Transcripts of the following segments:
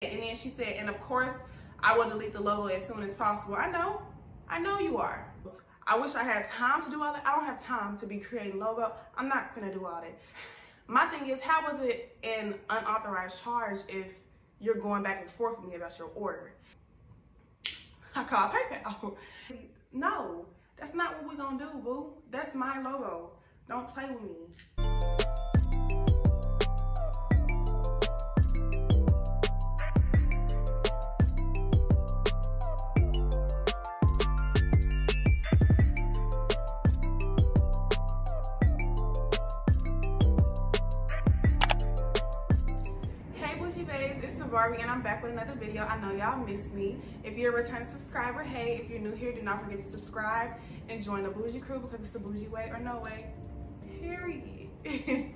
And then she said, and of course, I will delete the logo as soon as possible. I know you are. I wish I had time to do all that. I don't have time to be creating logo. I'm not gonna do all that. My thing is, how was it an unauthorized charge if you're going back and forth with me about your order? I call PayPal. No, that's not what we're gonna do, boo. That's my logo. Don't play with me. It's the Barbie, and I'm back with another video. I know y'all missed me. If you're a returning subscriber, hey. If you're new here, do not forget to subscribe and join the bougie crew, because it's the bougie way or no way, period.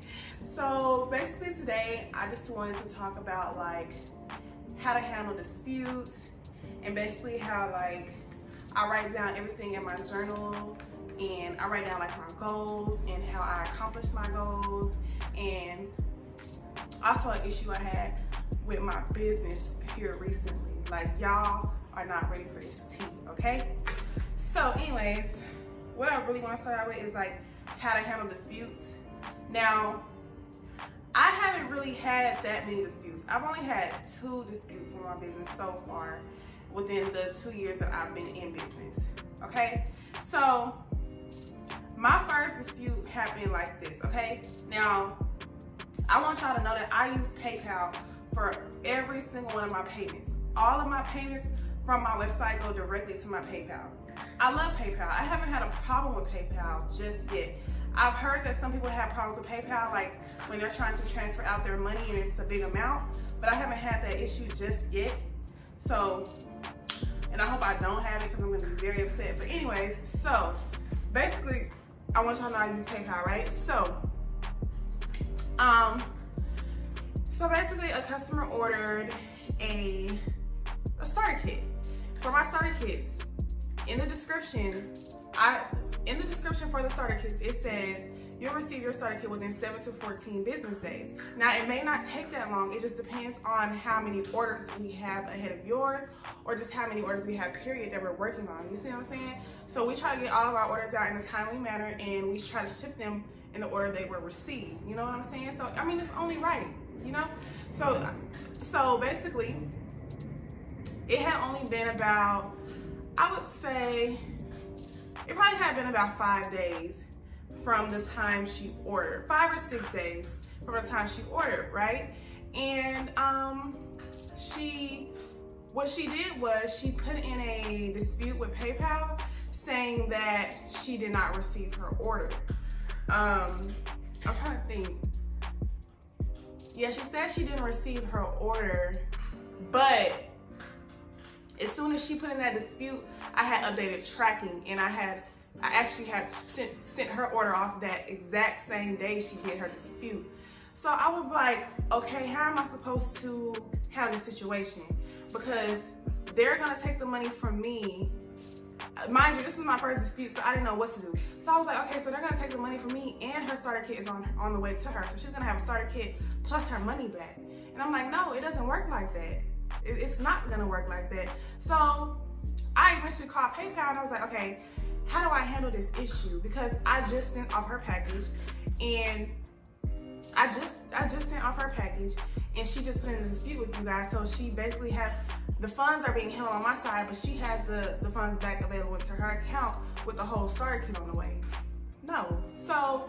So basically today, I just wanted to talk about like how to handle disputes, and basically how like I write down everything in my journal, and I write down like my goals and how I accomplish my goals, and also an issue I had with my business here recently. Like, y'all are not ready for this tea, okay? So anyways, what I really want to start out with is like how to handle disputes. Now, I haven't really had that many disputes. I've only had 2 disputes with my business so far within the 2 years that I've been in business, okay? So my first dispute happened like this, okay? Now, I want y'all to know that I use PayPal for every single one of my payments. All of my payments from my website go directly to my PayPal. I love PayPal. I haven't had a problem with PayPal just yet. I've heard that some people have problems with PayPal, like when they're trying to transfer out their money and it's a big amount, but I haven't had that issue just yet. So, and I hope I don't have it, because I'm gonna be very upset. But anyways, so basically, I want y'all to know I use PayPal, right? So basically a customer ordered a starter kit. For my starter kits, in the description for the starter kits, it says you'll receive your starter kit within 7 to 14 business days. Now, it may not take that long. It just depends on how many orders we have ahead of yours, or just how many orders we have, period, that we're working on. You see what I'm saying? So we try to get all of our orders out in a timely manner, and we try to ship them in the order they were received. You know what I'm saying? So, I mean, it's only right, you know? So basically, it had only been about, I would say, it probably had been about 5 days from the time she ordered. 5 or 6 days from the time she ordered, right? And what she did was she put in a dispute with PayPal saying that she did not receive her order. I'm trying to think. Yeah, she said she didn't receive her order, but as soon as she put in that dispute, I had updated tracking, and I actually had sent her order off that exact same day she did her dispute. So I was like, okay, how am I supposed to handle this situation? Because they're gonna take the money from me. Mind you, this is my first dispute, so I didn't know what to do. So I was like, okay, so they're gonna take the money from me, and her starter kit is on the way to her. So she's gonna have a starter kit plus her money back. And I'm like, no, it doesn't work like that. It's not gonna work like that. So I eventually called PayPal, and I was like, okay, how do I handle this issue? Because I just sent off her package, and I just sent off her package, and she just put in a dispute with you guys. So she basically has, the funds are being held on my side, but she has the funds back available to her account with the whole starter kit on the way. No. So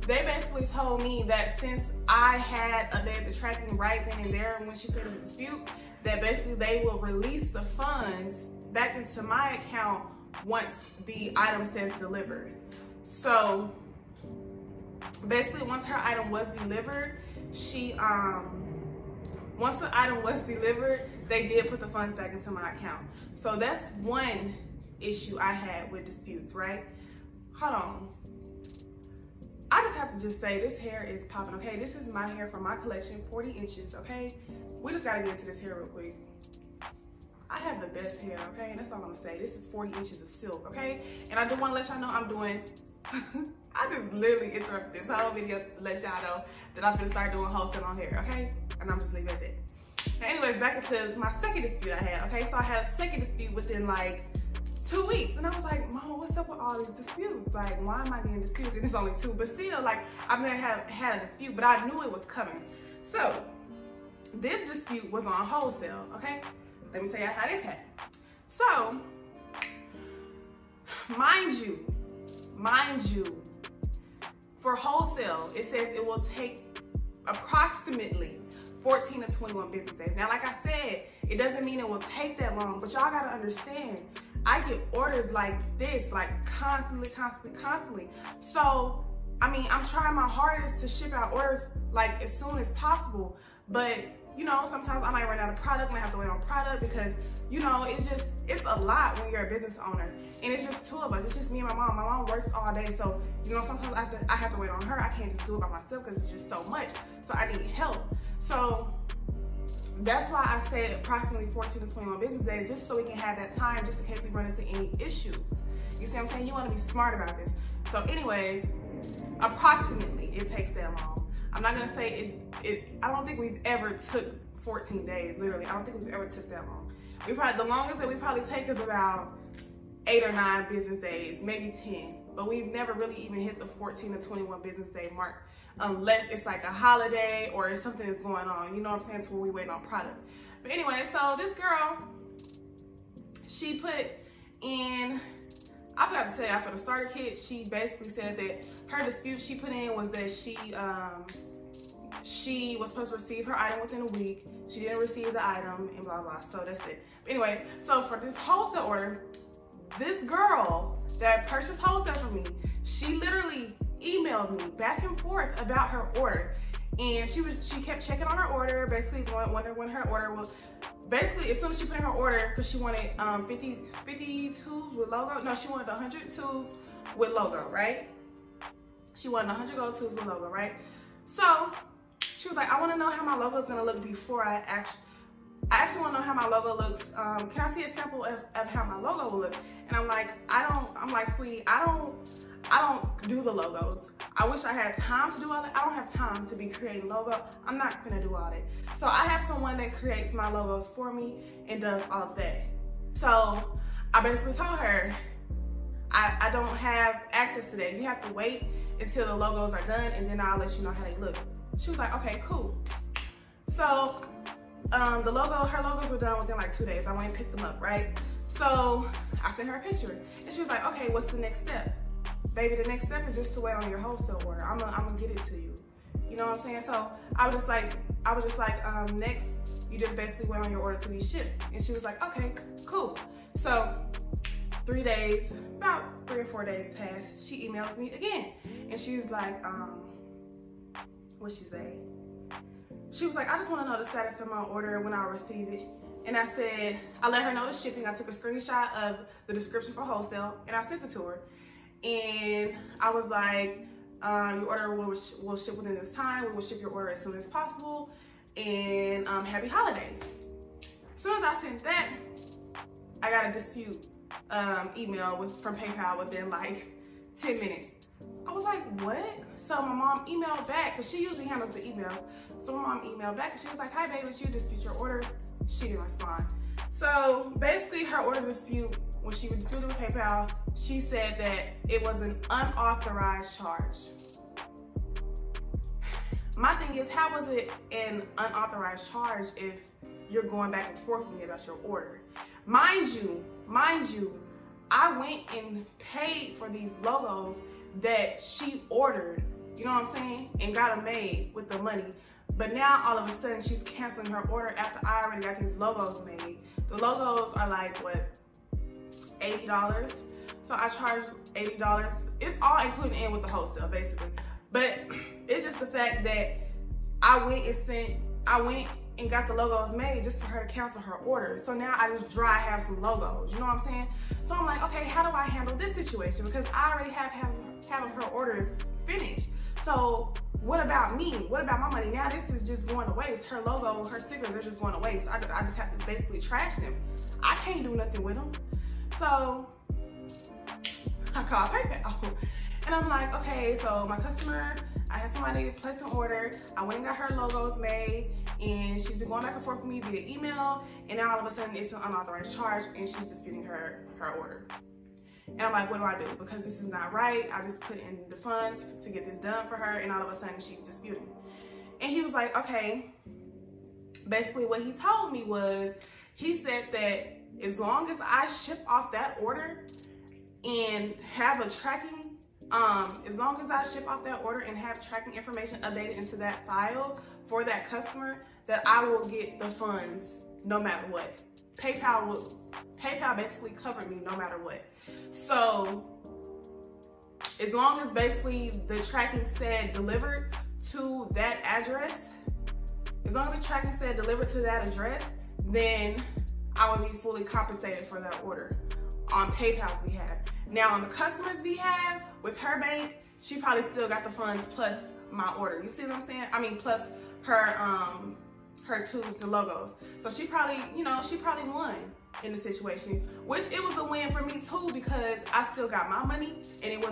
they basically told me that since I had updated the tracking right then and there when she put in the dispute, that basically they will release the funds back into my account once the item says delivered. So basically, once her item was delivered, once the item was delivered, they did put the funds back into my account. So that's one issue I had with disputes, right? Hold on. I just have to just say, this hair is popping, okay? This is my hair from my collection, 40 inches, okay? We just gotta get into this hair real quick. I have the best hair, okay? And that's all I'm gonna say. This is 40 inches of silk, okay? And I do wanna let y'all know I'm doing, I just literally interrupted this whole video to let y'all know that I'm gonna start doing wholesale on hair, okay? And I'm just leaving it at that. Anyways, back into my second dispute I had, okay? So I had a second dispute within like 2 weeks. And I was like, Mom, what's up with all these disputes? Like, why am I getting disputes? And it's only 2, but still, like, I've never had a dispute, but I knew it was coming. So, this dispute was on wholesale, okay? Let me tell you how this happened. So, mind you, for wholesale, it says it will take approximately 14 to 21 business days. Now, like I said, it doesn't mean it will take that long, but y'all gotta understand, I get orders like this, like constantly. So, I mean, I'm trying my hardest to ship out orders like as soon as possible, but you know, sometimes I might run out of product and I have to wait on product because, you know, it's a lot when you're a business owner. And it's just 2 of us. It's just me and my mom. My mom works all day. So, you know, sometimes I have to wait on her. I can't just do it by myself because it's just so much. So I need help. So that's why I said approximately 14 to 21 business days, just so we can have that time just in case we run into any issues. You see what I'm saying? You want to be smart about this. So anyways, approximately it takes that long. I'm not gonna say I don't think we've ever took 14 days, literally. I don't think we've ever took that long. The longest that we probably take is about 8 or 9 business days, maybe 10. But we've never really even hit the 14 to 21 business day mark unless it's like a holiday or if something is going on, you know what I'm saying, to where we waiting on product. But anyway, so this girl, she put in, I forgot to tell you, for the starter kit, she basically said that her dispute she put in was that she was supposed to receive her item within a week. She didn't receive the item and blah, blah. So that's it. But anyway, so for this wholesale order, this girl that purchased wholesale from me, she literally emailed me back and forth about her order. And she kept checking on her order, basically wondering when her order was. Basically, as soon as she put in her order, because she wanted 50 tubes with logo. No, she wanted 100 tubes with logo, right? She wanted 100 gold tubes with logo, right? So she was like, I want to know how my logo is going to look before I actually want to know how my logo looks. Can I see a sample of how my logo will look? And I'm like, sweetie, I don't do the logos. I wish I had time to do all that. I don't have time to be creating logo. I'm not gonna do all that. So I have someone that creates my logos for me and does all of that. So I basically told her, I don't have access to that. You have to wait until the logos are done and then I'll let you know how they look. She was like, okay, cool. So her logos were done within like 2 days. I went and picked them up, right? So I sent her a picture and she was like, okay, what's the next step? Baby, the next step is just to wait on your wholesale order. I'm gonna get it to you. You know what I'm saying? So I was just like, next, you just basically wait on your order to be shipped. And she was like, okay, cool. So 3 days, about 3 or 4 days passed. She emails me again. And she was like, what'd she say? She was like, I just wanna know the status of my order when I receive it. And I said, I let her know the shipping. I took a screenshot of the description for wholesale and I sent it to her. And I was like, your order will ship within this time. We will ship your order as soon as possible. And happy holidays. As soon as I sent that, I got a dispute email from PayPal within like 10 minutes. I was like, what? So my mom emailed back, because she usually handles the emails. So my mom emailed back and she was like, hi baby, did you dispute your order? She didn't respond. So basically her order dispute, when she disputed with PayPal, she said that it was an unauthorized charge. My thing is, how was it an unauthorized charge if you're going back and forth with me about your order? Mind you, I went and paid for these logos that she ordered, you know what I'm saying, and got them made with the money. But now all of a sudden she's canceling her order after I already got these logos made. The logos are like, what, $80? So I charged $80. It's all included in with the wholesale, basically. But it's just the fact that I went and got the logos made just for her to cancel her order. So now I just dry have some logos, you know what I'm saying? So I'm like, okay, how do I handle this situation? Because I already have her order finished. So what about me? What about my money? Now this is just going to waste. Her logo, her stickers are just going to waste. I just have to basically trash them. I can't do nothing with them. So I called PayPal and I'm like, okay, so my customer, I had somebody place an order. I went and got her logos made and she's been going back and forth with me via email, and now all of a sudden it's an unauthorized charge and she's disputing her order. And I'm like, what do I do? Because this is not right. I just put in the funds to get this done for her, and all of a sudden she's disputing. And he was like, okay. Basically what he told me was, he said that as long as I ship off that order and have a tracking, as long as I ship off that order and have tracking information updated into that file for that customer, that I will get the funds no matter what. PayPal basically covered me no matter what. So as long as basically the tracking said delivered to that address, as long as the tracking said delivered to that address, then I would be fully compensated for that order on PayPal's behalf. Now on the customer's behalf, with her bank, she probably still got the funds plus my order. You see what I'm saying? I mean, plus her tubes and logos. So she probably, you know, she probably won in the situation, which it was a win for me too, because I still got my money and it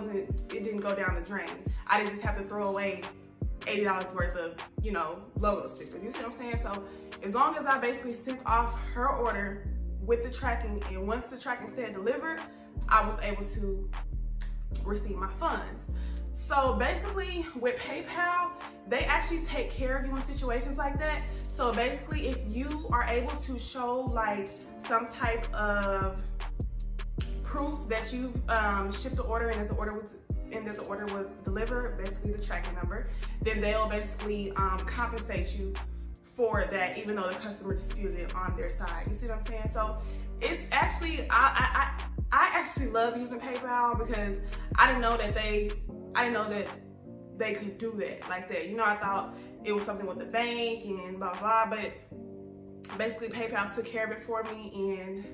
didn't go down the drain. I didn't just have to throw away $80 worth of, you know, logo stickers. You see what I'm saying? So as long as I basically sent off her order with the tracking, and once the tracking said delivered, I was able to receive my funds. So basically with PayPal, they actually take care of you in situations like that. So basically if you are able to show like some type of proof that you've shipped the order and that the order was delivered, basically the tracking number, then they'll basically compensate you for that, even though the customer disputed it on their side. You see what I'm saying? So it's actually, I actually love using PayPal, because I didn't know that they could do that like that. You know, I thought it was something with the bank and blah blah, but basically PayPal took care of it for me, and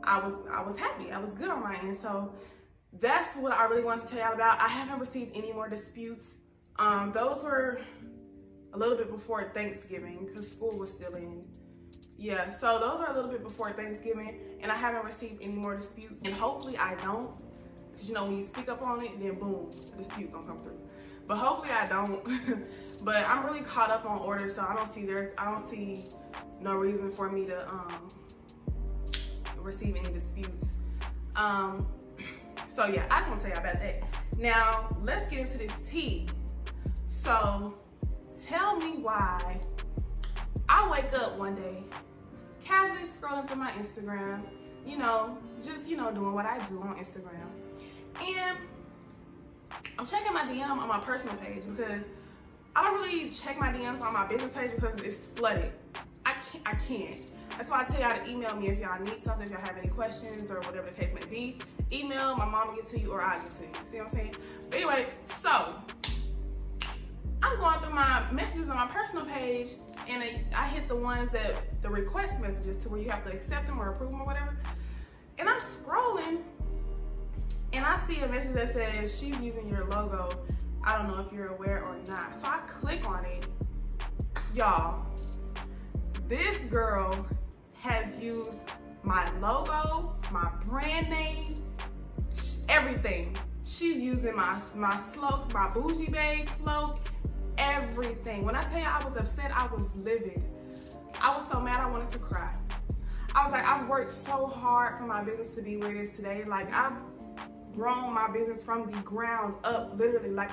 I was happy. I was good on my end. So that's what I really wanted to tell y'all about. I haven't received any more disputes. Those were a little bit before Thanksgiving, because school was still in. Yeah, so those are a little bit before Thanksgiving, and I haven't received any more disputes, and hopefully I don't, because you know, when you speak up on it, then boom, the dispute gonna come through. But hopefully I don't. But I'm really caught up on orders, so I don't see no reason for me to receive any disputes. So yeah, I just want to tell y'all about that. Now let's get into this tea. So tell me why I wake up one day casually scrolling through my Instagram, you know, just, you know, doing what I do on Instagram, and I'm checking my DM on my personal page, because I don't really check my DMs on my business page because it's flooded. I can't. That's why I tell y'all to email me if y'all need something, if y'all have any questions or whatever the case may be. Email, my mom will get to you, or I'll get to you. See what I'm saying? But anyway, so I'm going through my messages on my personal page, and I hit the ones that, the request messages, to where you have to accept them or approve them or whatever. And I'm scrolling, and I see a message that says, she's using your logo. I don't know if you're aware or not. So I click on it. Y'all, this girl has used my logo, my brand name, everything. She's using my slogan, my bougie babe slogan, everything. When I tell you I was upset, I was livid. I was so mad I wanted to cry. I was like, I've worked so hard for my business to be where it is today. Like, I've grown my business from the ground up, literally. Like,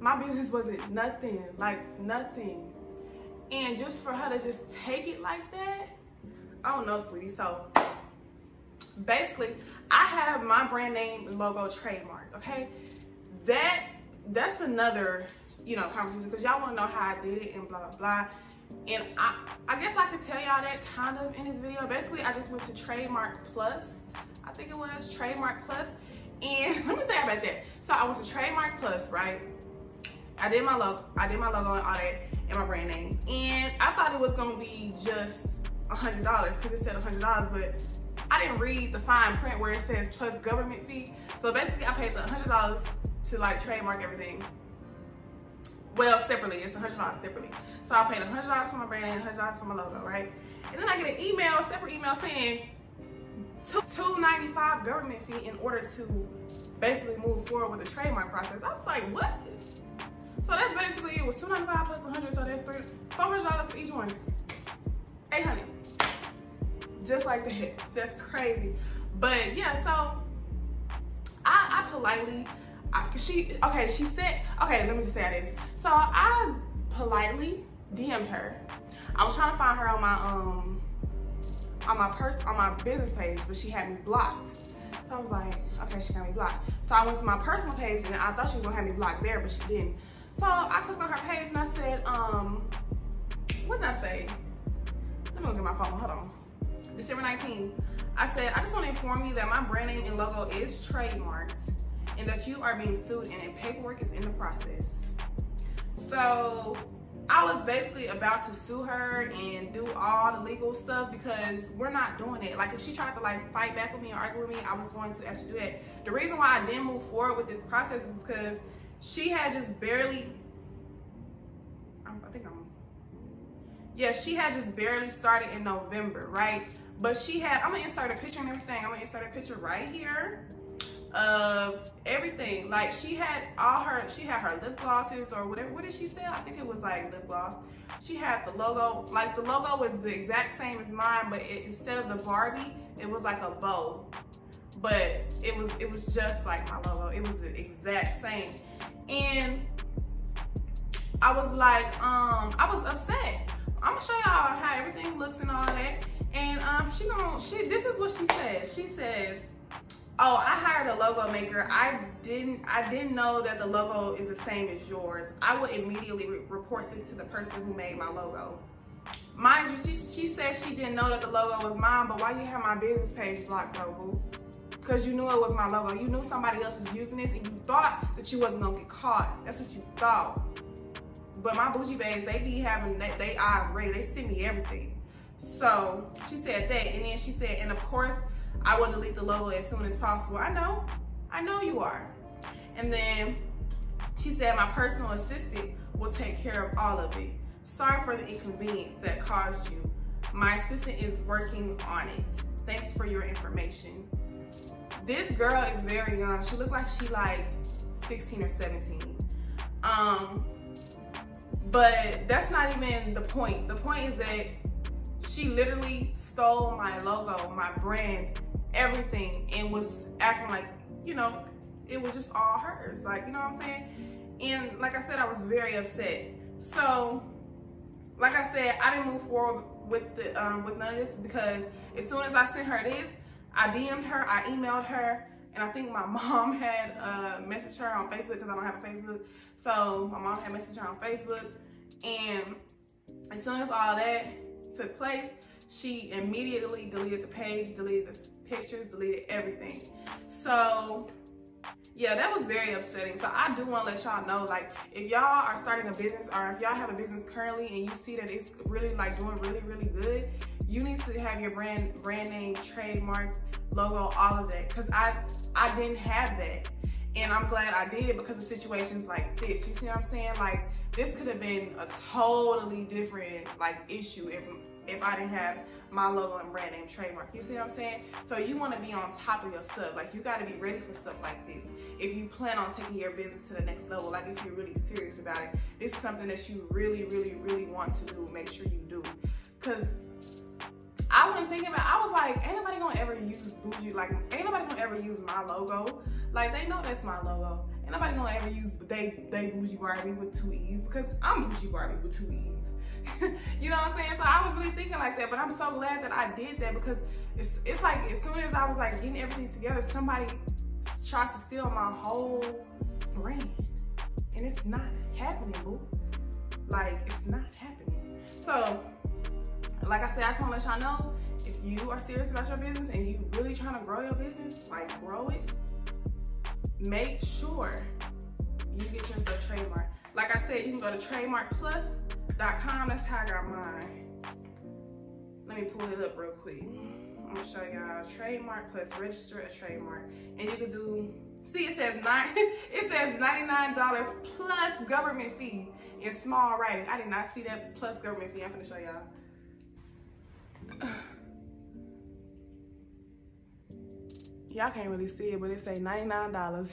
my business wasn't nothing, like nothing. And just for her to just take it like that, I don't know, sweetie. So basically, I have my brand name logo trademarked, okay? That's another, you know, conversation, because y'all want to know how I did it and blah blah blah. And I guess I could tell y'all that kind of in this video. Basically, I just went to Trademark Plus. I think it was Trademark Plus. And let me tell you about that. So I went to Trademark Plus, right? I did my logo and all that, and my brand name. And I thought it was gonna be just $100, because it said $100, but I didn't read the fine print where it says plus government fee. So basically, I paid the $100 to like trademark everything. Well, separately, it's $100 separately. So I paid $100 for my brand name, $100 for my logo, right? And then I get an email, a separate email saying $295 government fee in order to basically move forward with the trademark process. I was like, what? So that's basically, it was $295 plus 100, so that's $400 for each one. 800. Just like that. That's crazy. But yeah, so I politely, she said, okay, let me just say this. So I politely DM'd her. I was trying to find her on my business page, but she had me blocked. So I was like, okay, she got me blocked. So I went to my personal page and I thought she was gonna have me blocked there, but she didn't. So I clicked on her page and I said, what did I say? Let me look at my phone, hold on. December 19th, I said, I just want to inform you that my brand name and logo is trademarked and that you are being sued and paperwork is in the process. So I was basically about to sue her and do all the legal stuff because we're not doing it. Like if she tried to like fight back with me or argue with me, I was going to actually do that. The reason why I didn't move forward with this process is because she had just barely, she had just barely started in November, right? But she had, I'm gonna insert a picture and everything. I'm gonna insert a picture right here of everything. Like she had her lip glosses or whatever. What did she say? I think it was like lip gloss. She had the logo, like the logo was the exact same as mine, but instead of the Barbie, it was like a bow. But it was just like my logo. It was the exact same. And I was like, I was upset. I'm gonna show y'all how everything looks and all that. And this is what she says. She says, oh, I hired a logo maker. I didn't know that the logo is the same as yours. I would immediately report this to the person who made my logo. Mind you, she said she didn't know that the logo was mine, but why you have my business page blocked, though, boo? Because you knew it was my logo. You knew somebody else was using this and you thought that you wasn't gonna get caught. That's what you thought. But my bougie babes, they be having they eyes ready. They send me everything. So she said that, and then she said, and of course, I will delete the logo as soon as possible. I know you are. And then she said my personal assistant will take care of all of it. Sorry for the inconvenience that caused you. My assistant is working on it. Thanks for your information. This girl is very young. She looked like she like 16 or 17. But that's not even the point. The point is that she literally stole my logo, my brand, everything, and was acting like, you know, it was just all hers. Like, you know what I'm saying? And like I said, I was very upset. So, like I said, I didn't move forward with with none of this because as soon as I sent her this, I DM'd her, I emailed her, and I think my mom had messaged her on Facebook because I don't have a Facebook. So my mom had messaged her on Facebook, and as soon as all that took place, she immediately deleted the page, deleted the pictures, deleted everything. So yeah, that was very upsetting. So I do want to let y'all know, like, if y'all are starting a business or if y'all have a business currently and you see that it's really like doing really good, you need to have your brand name, trademark, logo, all of that. Cause I didn't have that. And I'm glad I did because of situations like this. You see what I'm saying? Like, this could have been a totally different like issue if I didn't have my logo and brand name trademark. You see what I'm saying? So you want to be on top of your stuff. Like, you got to be ready for stuff like this. If you plan on taking your business to the next level, like if you're really serious about it, this is something that you really want to do. Make sure you do. Cause I wasn't thinking about, I was like, ain't nobody gonna ever use bougie, like ain't nobody gonna ever use my logo. Like, they know that's my logo. Ain't nobody gonna ever use they bougie Barbie with 2 E's because I'm bougie Barbie with 2 E's. You know what I'm saying? So I was really thinking like that, but I'm so glad that I did that because it's like as soon as I was like getting everything together, somebody tries to steal my whole brand. And it's not happening, boo. Like, it's not happening. So, like I said, I just want to let y'all know, if you are serious about your business and you really trying to grow your business, like grow it, make sure you get yourself trademark. Like I said, you can go to trademarkplus.com. That's how I got mine. Let me pull it up real quick. I'm gonna show y'all Trademark Plus, register a trademark, and you can do. See, it says $99 plus government fee in small writing. I did not see that plus government fee. I'm gonna show y'all. Y'all can't really see it, but it say $99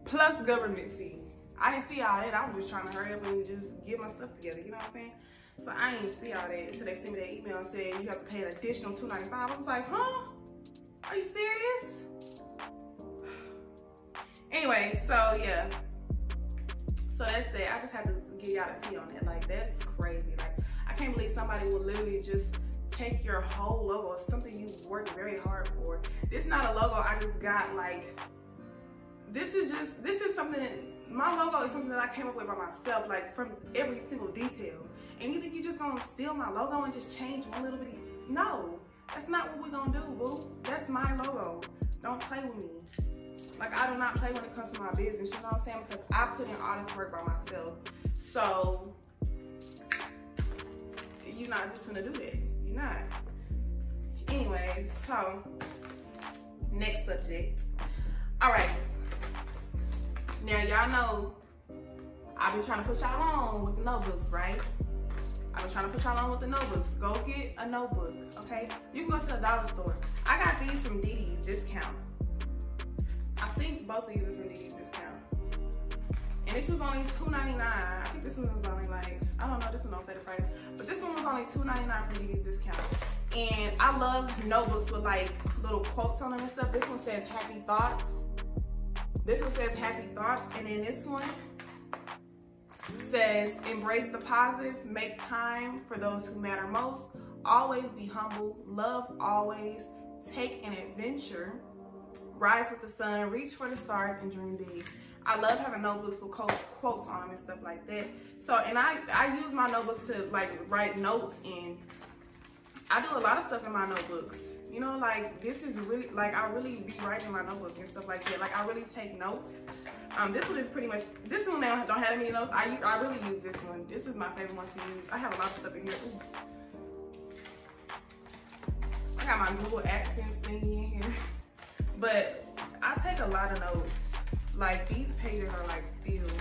plus government fee. I didn't see all that. I was just trying to hurry up and just get my stuff together, you know what I'm saying? So I didn't see all that until they sent me that email and said you have to pay an additional $295. I was like, huh? Are you serious? Anyway, so yeah. So that's that. I just had to give y'all the tea on that. Like, that's crazy. Like, I can't believe somebody will literally just take your whole logo, something you worked very hard for. This is not a logo I just got. Like, this is something, my logo is something that I came up with by myself, like from every single detail. And you think you just gonna steal my logo and just change one little bit? No, that's not what we're gonna do, boo. That's my logo. Don't play with me. Like, I do not play when it comes to my business, you know what I'm saying? Because I put in all this work by myself. So, you're not just gonna do that. You're not. Anyway, so, next subject. All right. Now, y'all know I've been trying to push y'all on with the notebooks, right? I've been trying to push y'all on with the notebooks. Go get a notebook, okay? You can go to the dollar store. I got these from Didi's Discount. I think both of these are from Didi's Discount. And this was only $2.99. I think this one was only like, I don't know, this one don't say the price. But this one was only $2.99 from Didi's Discount. And I love notebooks with like little quotes on them and stuff. This one says happy thoughts. This one says happy thoughts. And then this one says embrace the positive, make time for those who matter most, always be humble, love always, take an adventure, rise with the sun, reach for the stars, and dream big. I love having notebooks with quotes on them and stuff like that. So, and I use my notebooks to like write notes, and I do a lot of stuff in my notebooks. You know, like, this is really, like, I really be writing my notebook and stuff like that. Like, I really take notes. This one is pretty much, this one now don't have any notes. I really use this one. This is my favorite one to use. I have a lot of stuff in here. Ooh. I got my Google Accents thingy in here. But I take a lot of notes. Like, these pages are like filled.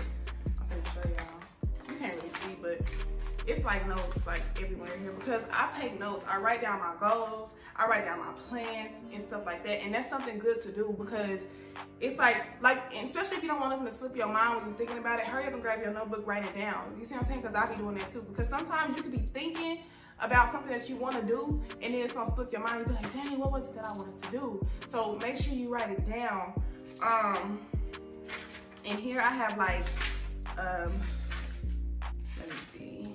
I'm gonna show y'all. You can't really see, but it's like notes like everywhere here because I take notes. I write down my goals. I write down my plans and stuff like that. And that's something good to do because it's like, especially if you don't want nothing to slip your mind when you're thinking about it, hurry up and grab your notebook, write it down. You see what I'm saying? Because I be doing that too. Because sometimes you could be thinking about something that you want to do and then it's going to slip your mind. You'll be like, dang, what was it that I wanted to do? So make sure you write it down. And here I have like, let me see.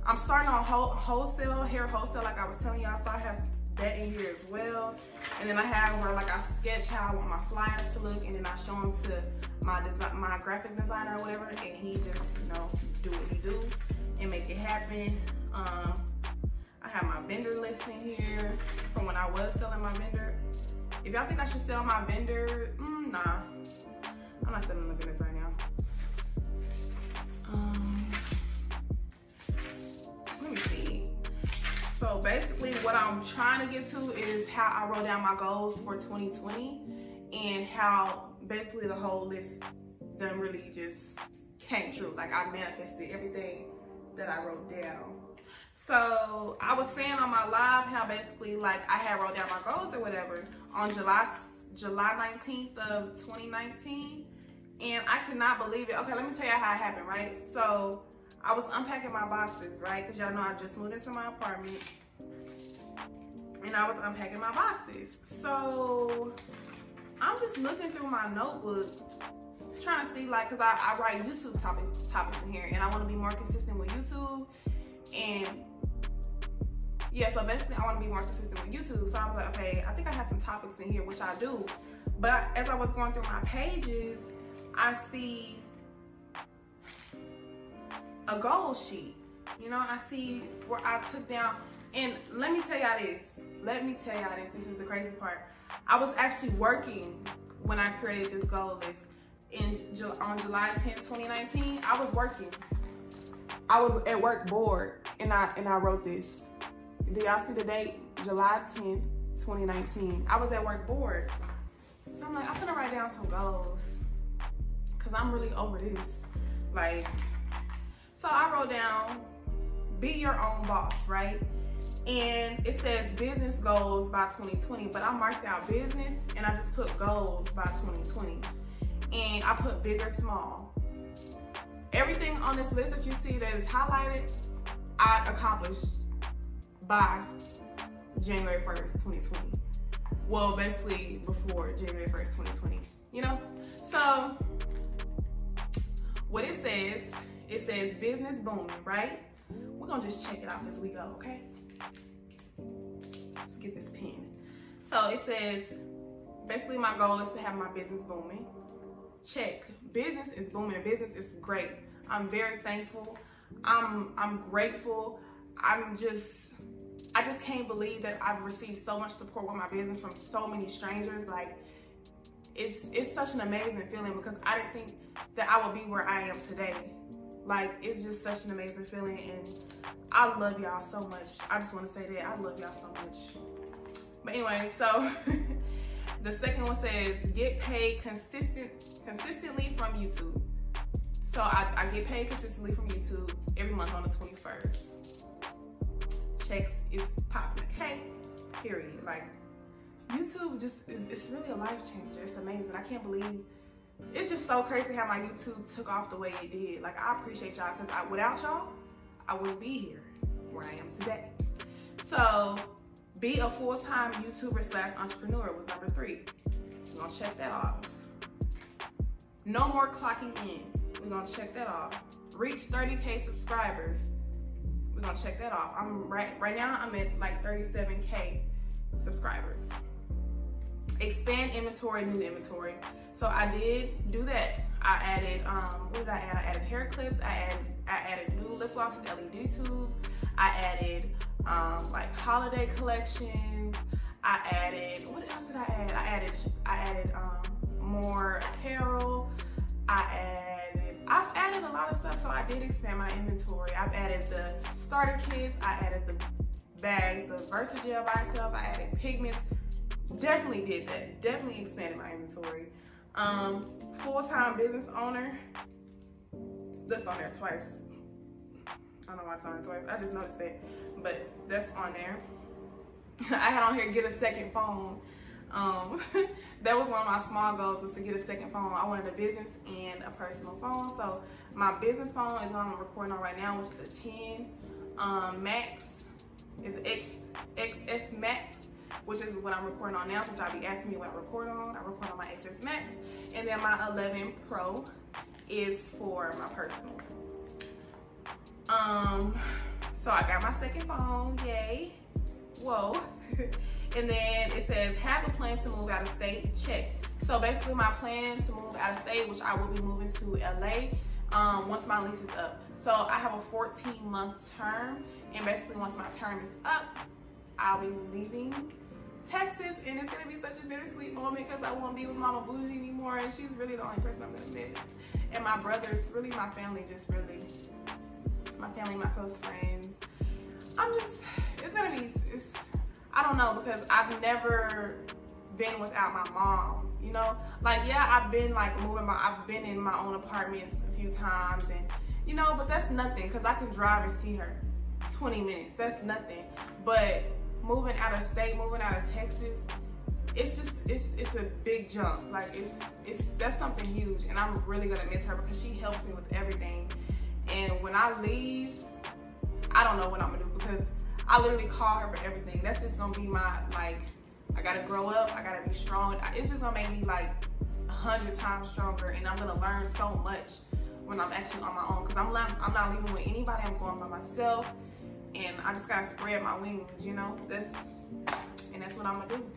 I'm starting on wholesale, hair wholesale, like I was telling y'all. So I have that in here as well. And then I have where like I sketch how I want my flyers to look, and then I show them to my graphic designer or whatever, and he just, you know, do what he do and make it happen. I have my vendor list in here from when I was selling my vendor. If y'all think I should sell my vendor, nah. I'm not selling the vendors right now. Let me see. So basically what I'm trying to get to is how I wrote down my goals for 2020 and how basically the whole list done really just came true. Like, I manifested everything that I wrote down. So I was saying on my live how basically like I had wrote down my goals or whatever on July 19th of 2019, and I could not believe it. Okay, let me tell you how it happened, right? So I was unpacking my boxes, right? Because y'all know I just moved into my apartment, and I was unpacking my boxes. So I'm just looking through my notebook, trying to see, like, because I write YouTube topics in here, and I want to be more consistent with YouTube. And yeah, so basically I want to be more consistent with YouTube. So I was like, okay, I think I have some topics in here, which I do. But as I was going through my pages, I see a goal sheet. You know, I see where I took down, and let me tell y'all this. This is the crazy part. I was actually working when I created this goal list on July 10th, 2019. I was working. I was at work bored, and I wrote this. Do y'all see the date? July 10th, 2019. I was at work bored. So I'm like, I'm gonna write down some goals, cause I'm really over this. Like, so I wrote down, be your own boss, right? And it says business goals by 2020, but I marked out business and I just put goals by 2020. and I put big or small. Everything on this list that you see that is highlighted, I accomplished by January 1st, 2020. Well, basically before January 1st, 2020, you know? So, what it says business booming, right? We're gonna just check it off as we go, okay? Let's get this pen. So it says, basically my goal is to have my business booming. Check, business is booming, business is great. I'm very thankful, I'm grateful. I just can't believe that I've received so much support with my business from so many strangers. Like, it's such an amazing feeling because I didn't think that I would be where I am today. Like, it's just such an amazing feeling, and I love y'all so much. I just want to say that I love y'all so much. But anyway, so the second one says get paid consistently from YouTube. So I get paid consistently from YouTube every month on the 21st. Checks is popping, okay? Period. Like, YouTube just it's really a life changer. It's amazing. I can't believe, it's just so crazy how my YouTube took off the way it did. Like, I appreciate y'all because without y'all, I wouldn't be here where I am today. So, be a full-time YouTuber / entrepreneur was number 3. We're gonna check that off. No more clocking in. We're gonna check that off. Reach 30K subscribers. We're gonna check that off. I'm right now I'm at like 37K subscribers. Expand inventory, new inventory. So I did do that. I added, what did I add? I added hair clips. I added new lip glosses, LED tubes. I added like holiday collections. I added, what else did I add? I added more apparel. I've added a lot of stuff, so I did expand my inventory. I've added the starter kits. I added the bags, the Versagel by itself. I added pigments. Definitely did that. Definitely expanded my inventory. Full-time business owner. That's on there twice. I don't know why it's on there twice. I just noticed that, but that's on there. I had on here get a second phone. That was one of my small goals, was to get a second phone. I wanted a business and a personal phone. So my business phone is on, I'm recording on right now, which is a 10 Max. It's XS Max, which is what I'm recording on now, which I'll be asking me what I record on. I record on my XS Max. And then my 11 Pro is for my personal. So I got my second phone, yay. Whoa. And then it says, have a plan to move out of state, check. So basically my plan to move out of state, which I will be moving to LA once my lease is up. So I have a 14-month term, and basically once my term is up, I'll be leaving Texas, and it's gonna be such a bittersweet moment because I won't be with Mama Bougie anymore, and she's really the only person I'm gonna miss. And my brothers, really my family, just really, my family, my close friends. It's gonna be, I don't know, because I've never been without my mom, you know? Like, yeah, I've been like I've been in my own apartments a few times, and you know, but that's nothing because I can drive and see her 20 minutes, that's nothing. But moving out of state, moving out of Texas, it's a big jump. Like, that's something huge, and I'm really gonna miss her because she helps me with everything. And when I leave, I don't know what I'm gonna do because I literally call her for everything. That's just gonna be my, like, I gotta grow up, I gotta be strong. It's just gonna make me like 100 times stronger, and I'm gonna learn so much when I'm actually on my own, because I'm not leaving with anybody, I'm going by myself, and I just gotta spread my wings, you know? That's what I'm gonna do.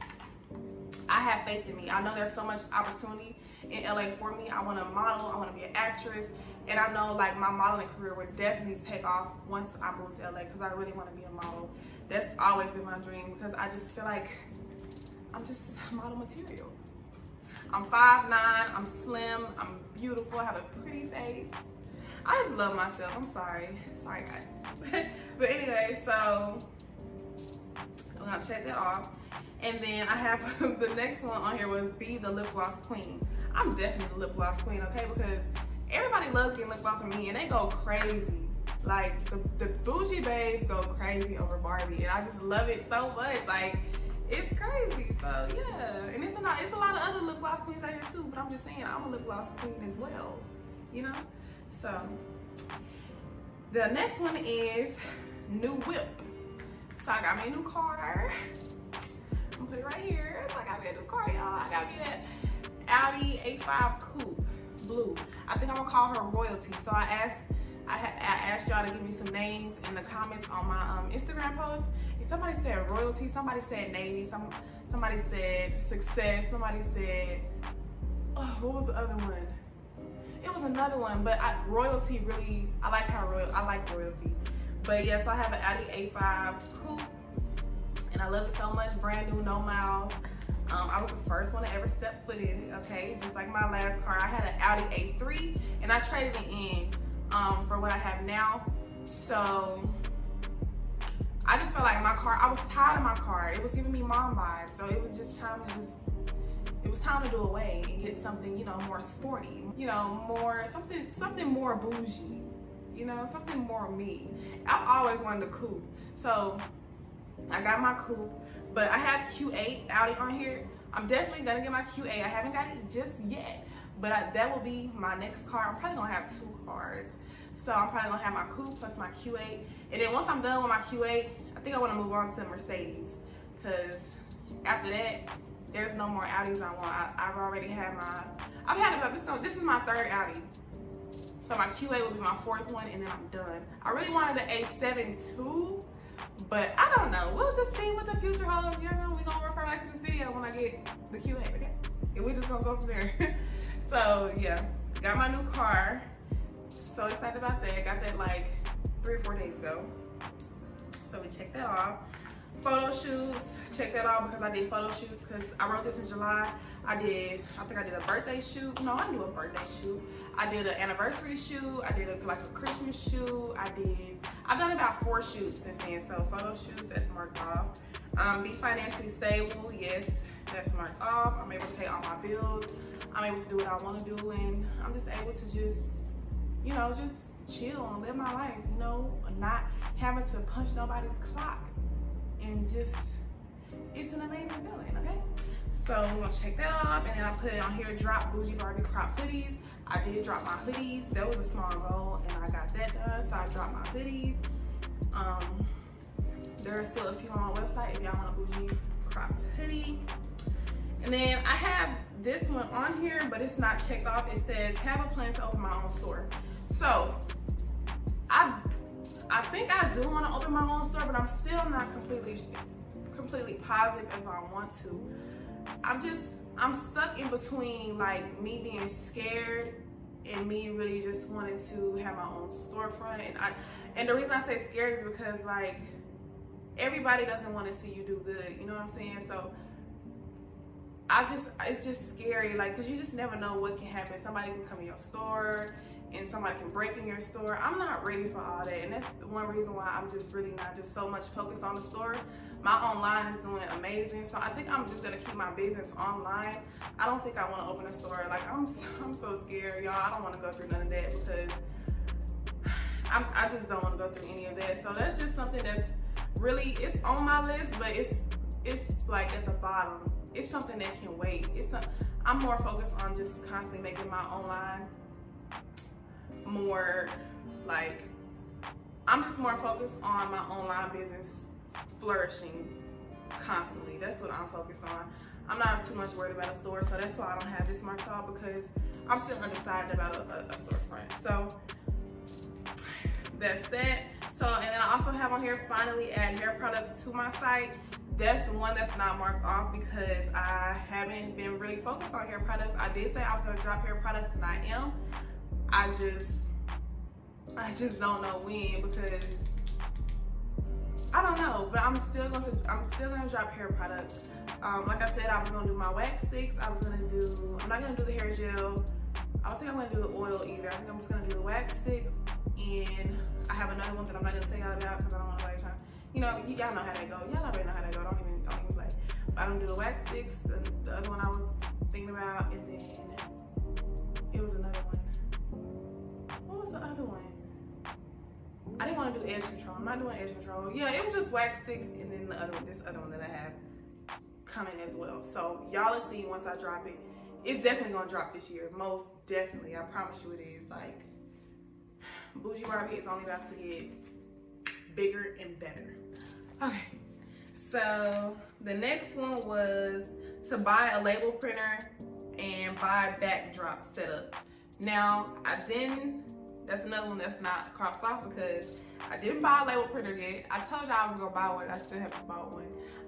I have faith in me. I know there's so much opportunity in LA for me. I wanna model, I wanna be an actress, and I know like my modeling career would definitely take off once I move to LA because I really want to be a model. That's always been my dream because I just feel like I'm just model material. I'm 5'9", I'm slim, I'm beautiful, I have a pretty face. I just love myself. I'm sorry guys. But anyway, so I'm gonna check that off. And then I have the next one on here was be the lip gloss queen. I'm definitely the lip gloss queen, okay? Because everybody loves getting lip gloss from me, and they go crazy. Like, the bougie babes go crazy over Barbie, and I just love it so much. Like, It's crazy. So yeah, and it's a lot of other lip gloss queens out here too. But I'm just saying, I'm a lip gloss queen as well. You know. So the next one is new whip. So I got me a new car. I'm gonna put it right here. So I got me a new car, y'all. I got me an Audi A5 Coupe blue. I think I'm gonna call her Royalty. So I asked y'all to give me some names in the comments on my Instagram post. And somebody said Royalty, somebody said Navy, somebody said Success, somebody said, oh, what was the other one? It was another one, but Royalty really, I like Royalty. But yes, I have an Audi A5 Coupe, and I love it so much. Brand new, no miles. I was the first one to ever step foot in it, okay? Just like my last car. I had an Audi A3, and I traded it in for what I have now. So I just felt like my car, I was tired of my car. It was giving me mom vibes. So it was just time to do away and get something, you know, more sporty, you know, more, something more bougie, you know, something more me. I've always wanted a coupe. So I got my coupe, but I have Q8 Audi on here. I'm definitely gonna get my Q8. I haven't got it just yet, but that will be my next car. I'm probably gonna have 2 cars. So I'm probably gonna have my coupe plus my Q8. And then once I'm done with my Q8, I think I wanna move on to Mercedes. Cause after that, there's no more Audis I want. I've already had I've had about, this is my 3rd Audi. So my Q8 will be my 4th one, and then I'm done. I really wanted the A7 too, but I don't know. We'll just see what the future holds. You know, we're gonna refer back to this video when I get the Q8, okay? And we're just gonna go from there. So yeah, got my new car. So excited about that. Got that like 3 or 4 days ago. So we checked that off. Photo shoots, check that off because I did photo shoots because I wrote this in July. I think I did a birthday shoot. No, I didn't do a birthday shoot. I did an anniversary shoot. I did like a Christmas shoot. I've done about 4 shoots since then. So photo shoots, that's marked off. Be financially stable, yes, that's marked off. I'm able to pay all my bills. I'm able to do what I want to do, and I'm just able to just, you know, just chill and live my life, you know, not having to punch nobody's clock. And just, it's an amazing feeling, okay? So we're gonna check that off, and then I put it on here, drop bougie Barbie crop hoodies. I did drop my hoodies. That was a small goal, and I got that done, so I dropped my hoodies. There are still a few on my website if y'all want a bougie cropped hoodie. And then I have this one on here, but it's not checked off. It says, have a plan to open my own store. So, I think I do want to open my own store, but I'm still not completely positive if I want to. I'm stuck in between like me being scared and me really just wanting to have my own storefront. And the reason I say scared is because like everybody doesn't want to see you do good, you know what I'm saying? So it's just scary, like, cause you just never know what can happen. Somebody can come in your store and somebody can break in your store. I'm not ready for all that, and that's one reason why I'm just really not just so much focused on the store. My online is doing amazing, so I think I'm just gonna keep my business online. I don't think I want to open a store. Like I'm so scared, y'all. I don't want to go through none of that because I just don't want to go through any of that. So that's just something that's really, it's on my list, but it's like at the bottom. It's something that can wait. I'm more focused on just constantly making my online more like, I'm just more focused on my online business flourishing constantly. That's what I'm focused on. I'm not too much worried about a store, so that's why I don't have this marked off, because I'm still undecided about a storefront. So that's that. So, and then I also have on here, finally add hair products to my site. That's the one that's not marked off because I haven't been really focused on hair products. I did say I was gonna drop hair products, and I am. I just don't know when, because I don't know, but I'm still gonna drop hair products. Like I said, I was gonna do my wax sticks. I'm not gonna do the hair gel. I don't think I'm gonna do the oil either. I think I'm just gonna do the wax sticks, and I have another one that I'm not gonna tell y'all about because I don't want nobody trying. You know, y'all know how that go. Y'all already know how that go. Don't even play. But I'm gonna do the wax sticks. The other one I was thinking about, and then it was another one. What was the other one? I didn't want to do edge control. I'm not doing edge control. Yeah, it was just wax sticks, and then this other one that I have. coming as well. So y'all will see once I drop it. It's definitely gonna drop this year, most definitely. I promise you it is. Like, Bougie Barbie is only about to get bigger and better. Okay, so the next one was to buy a label printer and buy backdrop setup. Now, that's another one that's not crossed off because I didn't buy a label printer yet. I told y'all I was gonna buy one, I still haven't bought one.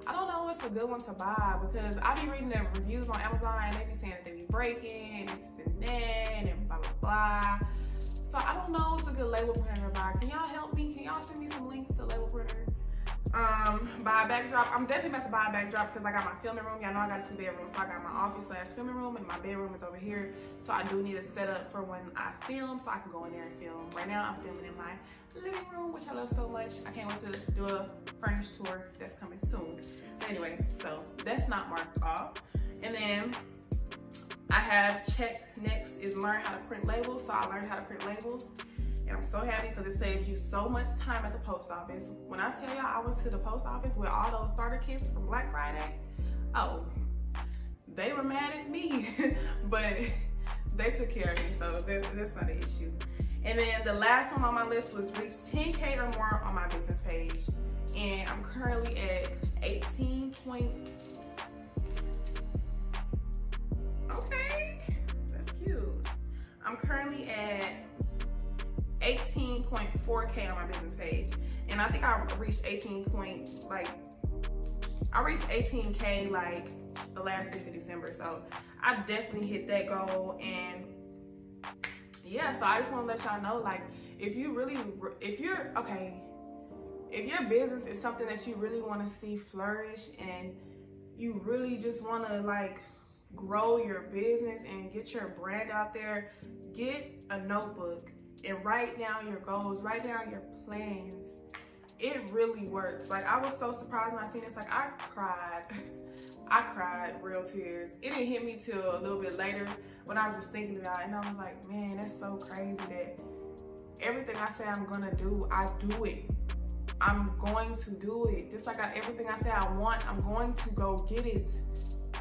I don't know what's a good one to buy because I be reading the reviews on Amazon and they be saying that they be breaking, this and that, and blah, blah, blah. So I don't know what's a good label printer to buy. Can y'all help me? Can y'all send me some links to label printer? Buy a backdrop. I'm definitely about to buy a backdrop because I got my filming room. Y'all know I got a 2-bedroom, so I got my office / filming room, and my bedroom is over here. So I do need a setup for when I film, so I can go in there and film. Right now I'm filming in my living room, which I love so much. I can't wait to do a furnished tour that's coming soon. Anyway, so that's not marked off. And then I have checked next is learn how to print labels. So I learned how to print labels. And I'm so happy because it saves you so much time at the post office. When I tell y'all I went to the post office with all those starter kits from Black Friday, oh, they were mad at me, but they took care of me, so that's not an issue. And then the last one on my list was reach 10K or more on my business page. And I'm currently at 18 point, okay, that's cute. I'm currently at 18.4K on my business page, and I think I reached 18K like the last week of December, so I definitely hit that goal. And yeah, so I just want to let y'all know, like, if your business is something that you really want to see flourish and you really just want to like grow your business and get your brand out there, get a notebook and write down your goals, write down your plans. It really works. Like, I was so surprised when I seen this. Like, I cried real tears. It didn't hit me till a little bit later when I was just thinking about it, and I was like, man, that's so crazy that everything I say I'm gonna do, I do it. I'm going to do it. Just like everything I say I want, I'm going to go get it.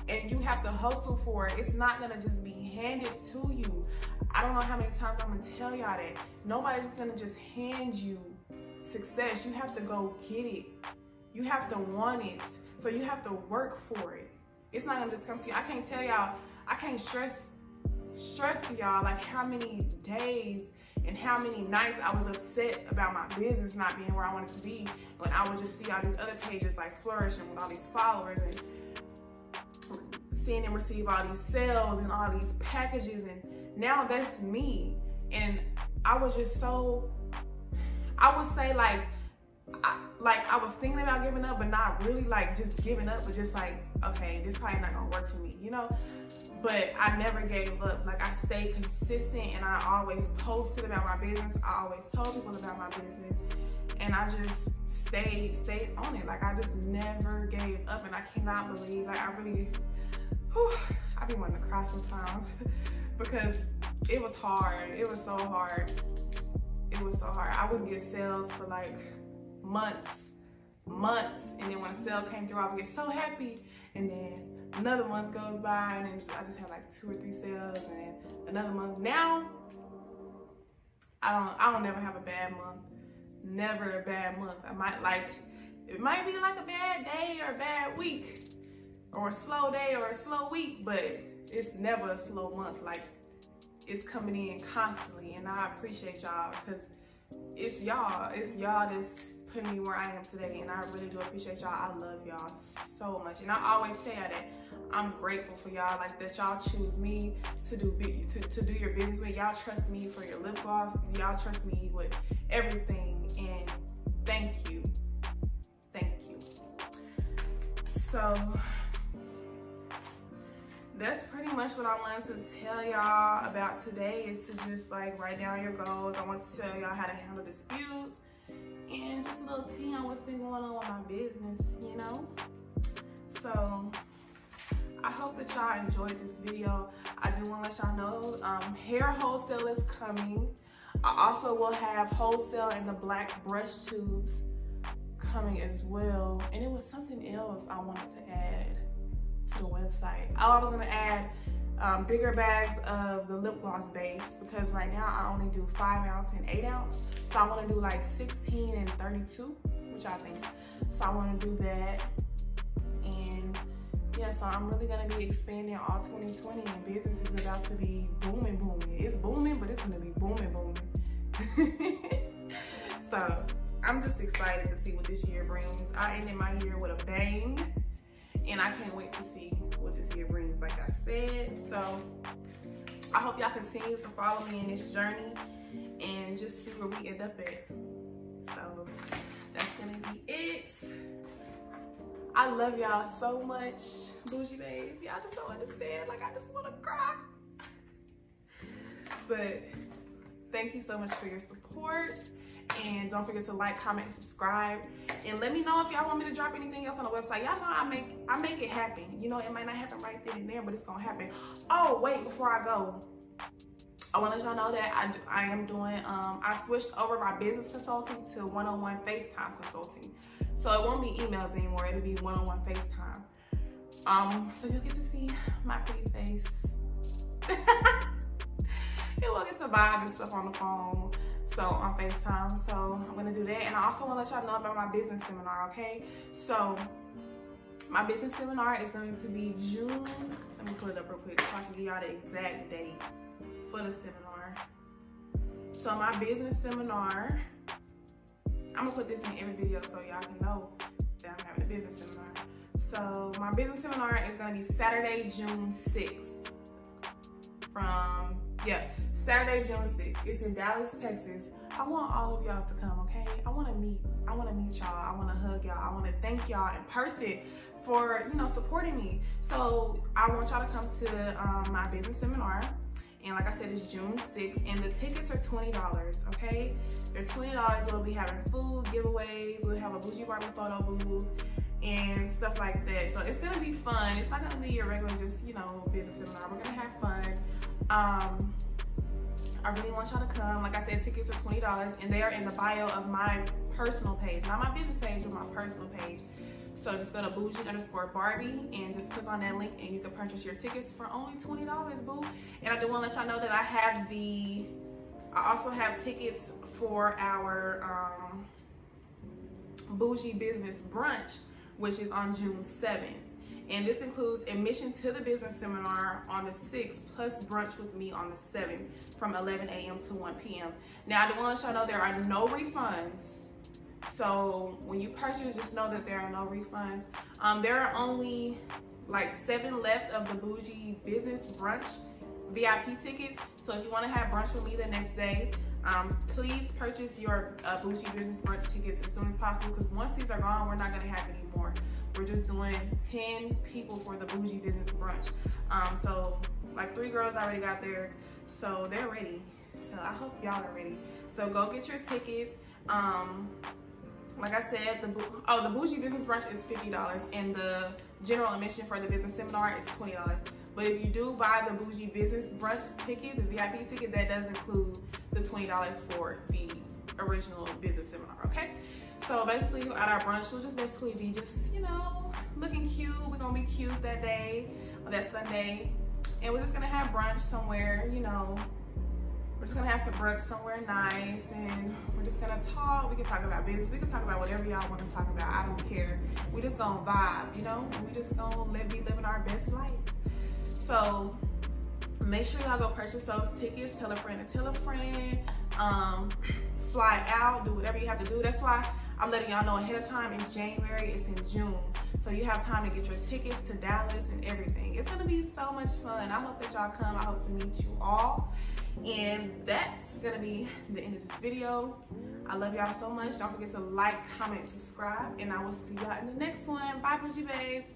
And you have to hustle for it. It's not gonna just be handed to you. I don't know how many times I'm gonna tell y'all that. Nobody's gonna just hand you success. You have to go get it. You have to want it. So you have to work for it. It's not gonna just come to you. I can't tell y'all, I can't stress to y'all like how many days and how many nights I was upset about my business not being where I wanted to be, when I would just see all these other pages like flourishing with all these followers and seeing them receive all these sales and all these packages, and now that's me. And I was just so, I would say like I was thinking about giving up, but not really like just giving up, but just like, okay, this probably not gonna work for me, you know? But I never gave up. Like, I stayed consistent and I always posted about my business. I always told people about my business, and I just stayed on it. Like, I just never gave up, and I cannot believe, like, I really, I be wanting to cry sometimes because it was hard. It was so hard. It was so hard. I would get sales for like months, and then when a sale came through, I would get so happy, and then another month goes by, and then I just had like 2 or 3 sales, and then another month. Now, I don't never have a bad month. Never a bad month. It might be like a bad day or a bad week, or a slow day or a slow week, but it's never a slow month. Like, it's coming in constantly, and I appreciate y'all because it's y'all that's putting me where I am today, and I really do appreciate y'all. I love y'all so much, and I always say that I'm grateful for y'all, like that y'all choose me to do your business with. Y'all trust me for your lip gloss. Y'all trust me with everything, and thank you. So that's pretty much what I wanted to tell y'all about today, is to just like write down your goals. I want to tell y'all how to handle disputes, and just a little tea on what's been going on with my business, you know? So I hope that y'all enjoyed this video. I do want to let y'all know hair wholesale is coming. I also will have wholesale in the black brush tubes coming as well. And it was something else I wanted to add. to the website. Oh, I was gonna add bigger bags of the lip gloss base, because right now I only do 5 ounce and 8 ounce. So I wanna do like 16 and 32, which I think. So I wanna do that. And yeah, so I'm really gonna be expanding all 2020, and business is about to be booming. It's booming, but it's gonna be booming. So I'm just excited to see what this year brings. I ended my year with a bang, and I can't wait to see what this year brings, like I said. So I hope y'all continue to follow me in this journey and just see where we end up at. So that's gonna be it. I love y'all so much, bougie babes. Y'all just don't understand. Like, I just wanna cry. But thank you so much for your support. And don't forget to like, comment, and subscribe. And let me know if y'all want me to drop anything else on the website. Y'all know I make it happen. You know, it might not happen right then and there, but it's gonna happen. Oh, wait, before I go, I want to let y'all know that I am doing, I switched over my business consulting to one-on-one FaceTime consulting. So it won't be emails anymore, it'll be one-on-one FaceTime. So you'll get to see my pretty face. You'll get to vibe and stuff on the phone, so on FaceTime. So I'm gonna do that. And I also wanna let y'all know about my business seminar, okay? So my business seminar is going to be June, let me pull it up real quick so I can give y'all the exact date for the seminar. So my business seminar, I'm gonna put this in every video so y'all can know that I'm having a business seminar. So my business seminar is gonna be Saturday, June 6th. Saturday, June 6th. It's in Dallas, Texas. I want all of y'all to come, okay? I wanna meet y'all. I wanna hug y'all. I wanna thank y'all in person for, you know, supporting me. So I want y'all to come to my business seminar. And like I said, it's June 6th, and the tickets are $20, okay? They're $20. We'll be having food giveaways. We'll have a bougie Barbiee photo booth and stuff like that. So it's gonna be fun. It's not gonna be your regular just, you know, business seminar. We're gonna have fun. I really want y'all to come. Like I said, tickets are $20, and they are in the bio of my personal page. Not my business page, but my personal page. So just go to bougie_Barbiee and just click on that link, and you can purchase your tickets for only $20, boo. And I do want to let y'all know that I also have tickets for our bougie business brunch, which is on June 7th. And this includes admission to the business seminar on the 6th, plus brunch with me on the 7th from 11 a.m. to 1 p.m. Now, I do want to let y'all know there are no refunds. So when you purchase, just know that there are no refunds. There are only like 7 left of the bougie business brunch VIP tickets. So if you want to have brunch with me the next day, please purchase your bougie business brunch tickets as soon as possible, because once these are gone, we're not going to have any more. We're just doing 10 people for the bougie business brunch. So like 3 girls already got theirs, so they're ready. So I hope y'all are ready. So go get your tickets. Like I said, the bougie business brunch is $50, and the general admission for the business seminar is $20. But if you do buy the bougie business brunch ticket, the VIP ticket, that does include the $20 for the original business seminar, okay? So basically at our brunch, we'll just basically be just, you know, looking cute. We're gonna be cute that day, or that Sunday. And we're just gonna have brunch somewhere, you know. We're just gonna have some brunch somewhere nice, and we're just gonna talk. We can talk about business. We can talk about whatever y'all wanna talk about. I don't care. We just gonna vibe, you know? We just gonna be living our best life. So make sure y'all go purchase those tickets. Tell a friend to tell a friend. Fly out, do whatever you have to do. That's why I'm letting y'all know ahead of time. It's January, it's in June. So you have time to get your tickets to Dallas and everything. It's gonna be so much fun. I hope that y'all come. I hope to meet you all. And that's gonna be the end of this video. I love y'all so much. Don't forget to like, comment, subscribe, and I will see y'all in the next one. Bye, bougie babes.